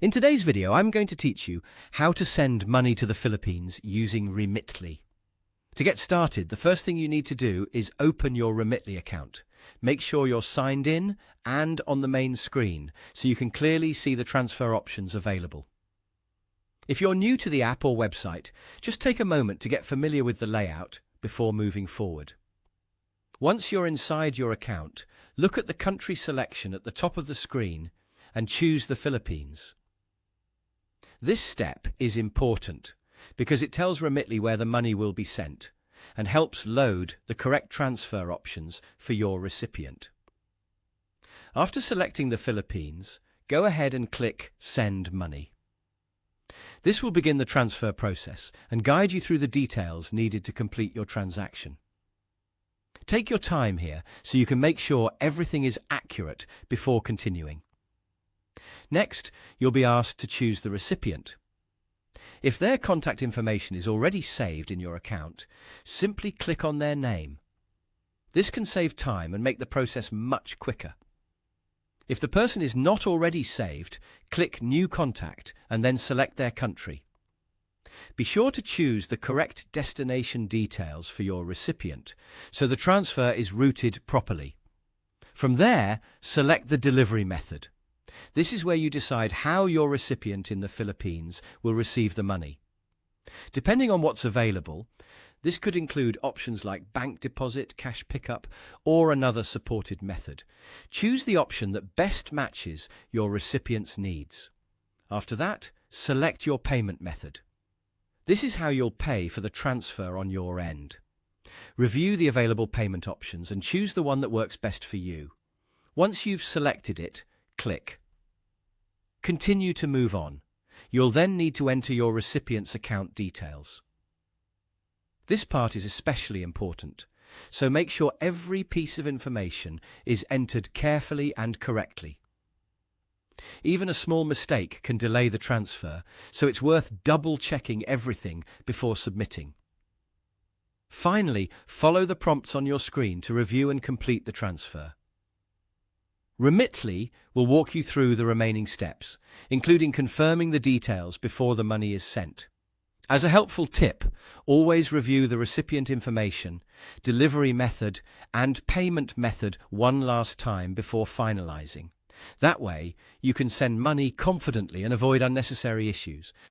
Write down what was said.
In today's video, I'm going to teach you how to send money to the Philippines using Remitly. To get started, the first thing you need to do is open your Remitly account. Make sure you're signed in and on the main screen so you can clearly see the transfer options available. If you're new to the app or website, just take a moment to get familiar with the layout before moving forward. Once you're inside your account, look at the country selection at the top of the screen and choose the Philippines. This step is important because it tells Remitly where the money will be sent and helps load the correct transfer options for your recipient. After selecting the Philippines, go ahead and click Send Money. This will begin the transfer process and guide you through the details needed to complete your transaction. Take your time here so you can make sure everything is accurate before continuing. Next, you'll be asked to choose the recipient. If their contact information is already saved in your account, simply click on their name. This can save time and make the process much quicker. If the person is not already saved, click New Contact and then select their country. Be sure to choose the correct destination details for your recipient so the transfer is routed properly. From there, select the delivery method. This is where you decide how your recipient in the Philippines will receive the money. Depending on what's available, this could include options like bank deposit, cash pickup, or another supported method. Choose the option that best matches your recipient's needs. After that, select your payment method. This is how you'll pay for the transfer on your end. Review the available payment options and choose the one that works best for you. Once you've selected it, click. Continue to move on. You'll then need to enter your recipient's account details. This part is especially important, so make sure every piece of information is entered carefully and correctly. Even a small mistake can delay the transfer, so it's worth double-checking everything before submitting. Finally, follow the prompts on your screen to review and complete the transfer. Remitly will walk you through the remaining steps, including confirming the details before the money is sent. As a helpful tip, always review the recipient information, delivery method, and payment method one last time before finalizing. That way, you can send money confidently and avoid unnecessary issues.